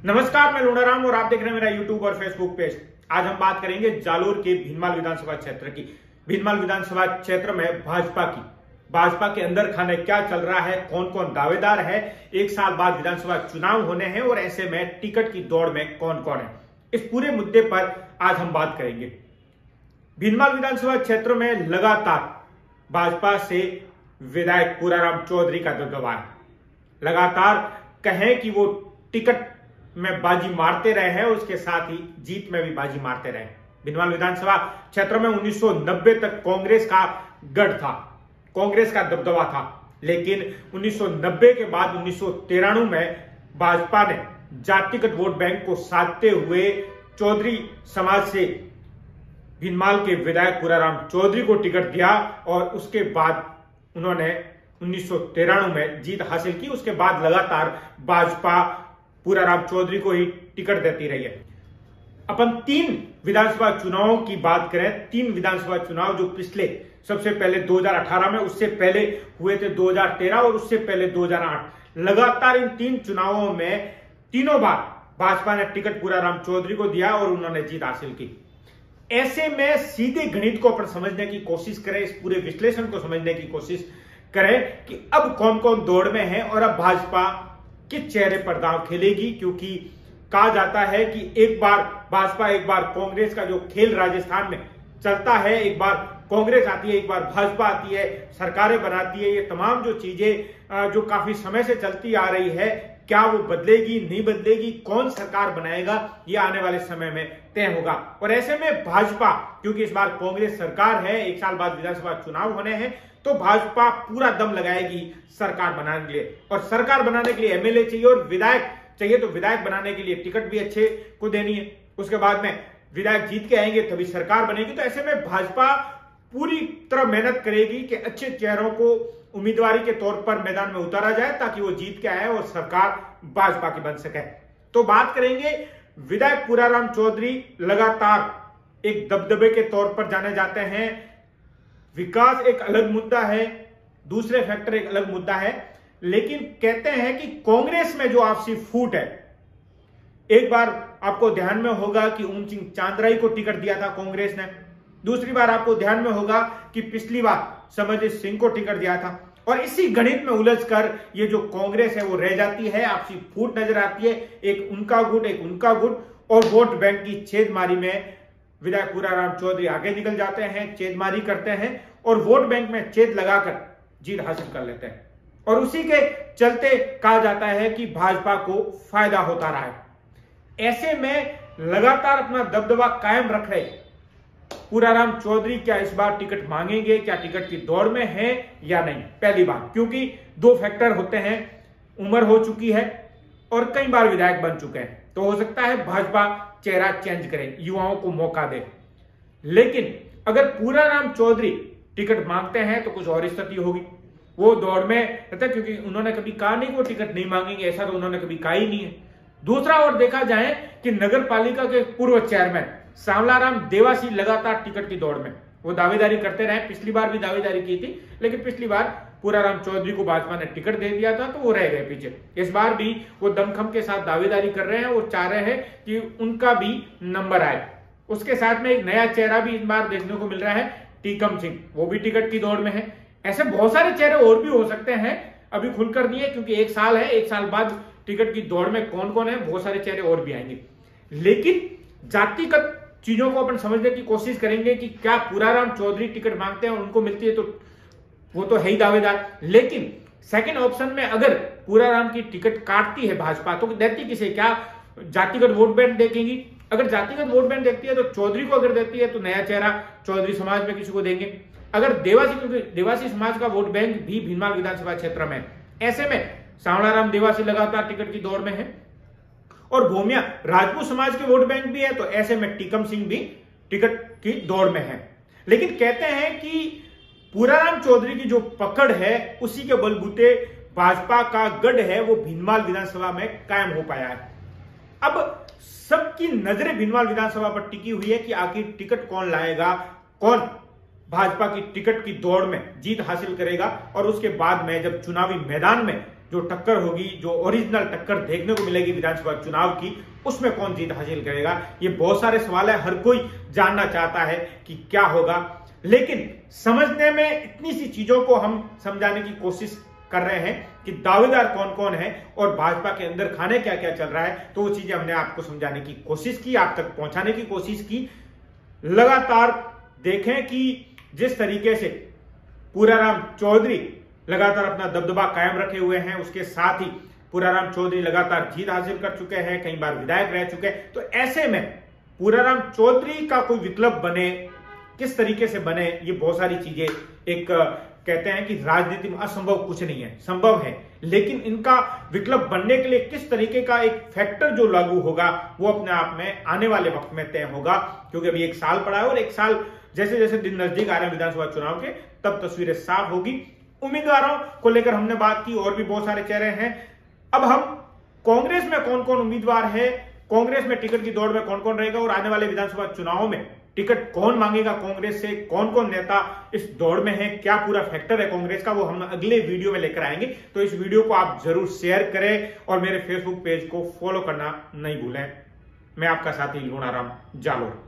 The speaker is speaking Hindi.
नमस्कार, मैं लूणाराम और आप देख रहे हैं मेरा यूट्यूब और फेसबुक पेज। आज हम बात करेंगे जालोर के भीनमाल विधानसभा क्षेत्र की। भीनमाल विधानसभा क्षेत्र में भाजपा के अंदर खाने क्या चल रहा है, कौन कौन दावेदार है, एक साल बाद विधानसभा चुनाव होने हैं और ऐसे में टिकट की दौड़ में कौन कौन है, इस पूरे मुद्दे पर आज हम बात करेंगे। भीनमाल विधानसभा क्षेत्र में लगातार भाजपा से विधायक पूराराम चौधरी का दबदबा है। लगातार कहें कि वो टिकट में बाजी मारते रहे हैं, उसके साथ ही जीत में भी बाजी मारते रहे। भीनमाल विधानसभा क्षेत्र में 1990 तक कांग्रेस का गढ़ था, कांग्रेस का दबदबा था, लेकिन 1990 के बाद 1993 में भाजपा ने जातिगत वोट बैंक को साधते हुए चौधरी समाज से भीनमाल के विधायक पूराराम चौधरी को टिकट दिया और उसके बाद उन्होंने 1993 में जीत हासिल की। उसके बाद लगातार भाजपा पूराराम चौधरी को ही टिकट देती रही है। अपन 3 विधानसभा चुनावों की बात करें, 3 विधानसभा चुनाव जो पिछले सबसे पहले 2018 में, उससे पहले हुए थे 2013 और उससे पहले 2008। लगातार इन 3 चुनावों में तीनों बार भाजपा ने टिकट पूराराम चौधरी को दिया और उन्होंने जीत हासिल की। ऐसे में सीधे गणित को अपन समझने की कोशिश करें, इस पूरे विश्लेषण को समझने की कोशिश करें कि अब कौन कौन दौड़ में है और अब भाजपा किस चेहरे पर दांव खेलेगी। क्योंकि कहा जाता है कि एक बार भाजपा एक बार कांग्रेस का जो खेल राजस्थान में चलता है, एक बार कांग्रेस आती है, एक बार भाजपा आती है, सरकारें बनाती है, ये तमाम जो चीजें जो काफी समय से चलती आ रही है, क्या वो बदलेगी नहीं बदलेगी, कौन सरकार बनाएगा, ये आने वाले समय में तय होगा। और ऐसे में भाजपा, क्योंकि इस बार कांग्रेस सरकार है, एक साल बाद विधानसभा चुनाव होने हैं, तो भाजपा पूरा दम लगाएगी सरकार बनाने के लिए। और सरकार बनाने के लिए एमएलए चाहिए और विधायक चाहिए, तो विधायक बनाने के लिए टिकट भी अच्छे को देनी है। उसके बाद में विधायक जीत के आएंगे तभी सरकार बनेगी। तो ऐसे में भाजपा पूरी तरह मेहनत करेगी कि अच्छे चेहरों को उम्मीदवारी के तौर पर मैदान में उतारा जाए ताकि वो जीत के आए और सरकार भाजपा की बन सके। तो बात करेंगे, विधायक पूराराम चौधरी लगातार एक दबदबे के तौर पर जाने जाते हैं। विकास एक अलग मुद्दा है, दूसरे फैक्टर एक अलग मुद्दा है, लेकिन कहते हैं कि कांग्रेस में जो आपसी फूट है, एक बार आपको ध्यान में होगा कि ओम सिंह चांद्राई को टिकट दिया था कांग्रेस ने, दूसरी बार आपको ध्यान में होगा कि पिछली बार समरजीत सिंह को टिकट दिया था। और इसी गणित में उलझकर ये जो कांग्रेस है वो रह जाती है, आपसी फूट नजर आती है, एक उनका गुट एक उनका गुट, और वोट बैंक की छेदमारी में विधायक पूराराम चौधरी आगे निकल जाते हैं, छेदमारी करते हैं और वोट बैंक में छेद लगाकर जीत हासिल कर लेते हैं। और उसी के चलते कहा जाता है कि भाजपा को फायदा होता रहा है। ऐसे में लगातार अपना दबदबा कायम रख रहे पूराराम चौधरी क्या इस बार टिकट मांगेंगे, क्या टिकट की दौड़ में है या नहीं। पहली बात, क्योंकि 2 फैक्टर होते हैं, उम्र हो चुकी है और कई बार विधायक बन चुके हैं, तो हो सकता है भाजपा चेहरा चेंज करे, युवाओं को मौका दे। लेकिन अगर पूराराम चौधरी टिकट मांगते हैं तो कुछ और स्थिति होगी, वो दौड़ में रहता है, क्योंकि उन्होंने कभी कहा नहीं कि वो टिकट नहीं मांगेंगे, ऐसा तो उन्होंने कभी कहा ही नहीं है। दूसरा और देखा जाए कि नगर पालिका के पूर्व चेयरमैन सांवलाराम देवासी लगातार टिकट की दौड़ में वो दावेदारी करते रहे। पिछली बार भी दावेदारी की थी, लेकिन पिछली बार पूराराम चौधरी को भाजपा ने टिकट दे दिया था तो वो रह गए पीछे। इस बार भी वो दमखम के साथ दावेदारी कर रहे हैं और चाह रहे हैं कि उनका भी नंबर आए। उसके साथ में एक नया चेहरा भी इस बार देखने को मिल रहा है, टीकम सिंह, वो भी टिकट की दौड़ में है। ऐसे बहुत सारे चेहरे और भी हो सकते हैं, अभी खुलकर नहीं है, क्योंकि एक साल है, एक साल बाद टिकट की दौड़ में कौन कौन है, बहुत सारे चेहरे और भी आएंगे। लेकिन जातिगत चीजों को अपन समझने की कोशिश करेंगे कि क्या पूराराम चौधरी टिकट मांगते हैं, उनको मिलती है तो वो तो है ही दावेदार। लेकिन सेकंड ऑप्शन में अगर पूराराम की टिकट काटती है भाजपा तो देती किसे, क्या जातिगत वोट बैंक देखेंगी? अगर जातिगत वोट बैंक देखती है तो चौधरी को अगर देती है तो नया चेहरा चौधरी समाज में किसी को देंगे। अगर देवासी समाज का वोट बैंक भी भीनमाल विधानसभा क्षेत्र में, ऐसे में सांवलाराम देवासी लगातार टिकट की दौड़ में है और भोमिया राजपूत समाज के वोट बैंक भी है, तो ऐसे में टीकम सिंह भी टिकट की दौड़ में है। लेकिन कहते हैं कि पूराराम चौधरी की जो पकड़ है, उसी के बलबूते भाजपा का गढ़ है वो भीनमाल विधानसभा में कायम हो पाया है। अब सबकी नजरें भीनमाल विधानसभा पर टिकी हुई है कि आखिर टिकट कौन लाएगा, कौन भाजपा की टिकट की दौड़ में जीत हासिल करेगा और उसके बाद में जब चुनावी मैदान में जो टक्कर होगी, जो ओरिजिनल टक्कर देखने को मिलेगी विधानसभा चुनाव की, उसमें कौन जीत हासिल करेगा? ये बहुत सारे सवाल है, हर कोई जानना चाहता है कि क्या होगा। लेकिन समझने में इतनी सी चीजों को हम समझाने की कोशिश कर रहे हैं कि दावेदार कौन कौन है और भाजपा के अंदर खाने क्या क्या चल रहा है। तो वो चीजें हमने आपको समझाने की कोशिश की, आप तक पहुंचाने की कोशिश की। लगातार देखें कि जिस तरीके से पूराराम चौधरी लगातार अपना दबदबा कायम रखे हुए हैं, उसके साथ ही पूराराम चौधरी लगातार जीत हासिल कर चुके हैं, कई बार विधायक रह चुके हैं। तो ऐसे में पूराराम चौधरी का कोई विकल्प बने, किस तरीके से बने, ये बहुत सारी चीजें, एक कहते हैं कि राजनीति में असंभव कुछ नहीं है, संभव है, लेकिन इनका विकल्प बनने के लिए किस तरीके का एक फैक्टर जो लागू होगा वो अपने आप में आने वाले वक्त में तय होगा। क्योंकि अभी 1 साल पड़ा है और 1 साल जैसे जैसे दिन नजदीक आ रहे हैं विधानसभा चुनाव के, तब तस्वीरें साफ होगी। उम्मीदवारों को लेकर हमने बात की, और भी बहुत सारे चेहरे हैं। अब हम कांग्रेस में कौन कौन उम्मीदवार है, कांग्रेस में टिकट की दौड़ में कौन कौन रहेगा और आने वाले विधानसभा चुनाव में टिकट कौन मांगेगा कांग्रेस से, कौन कौन नेता इस दौड़ में है, क्या पूरा फैक्टर है कांग्रेस का, वो हम अगले वीडियो में लेकर आएंगे। तो इस वीडियो को आप जरूर शेयर करें और मेरे फेसबुक पेज को फॉलो करना नहीं भूलें। मैं आपका साथी लूणाराम जालोर।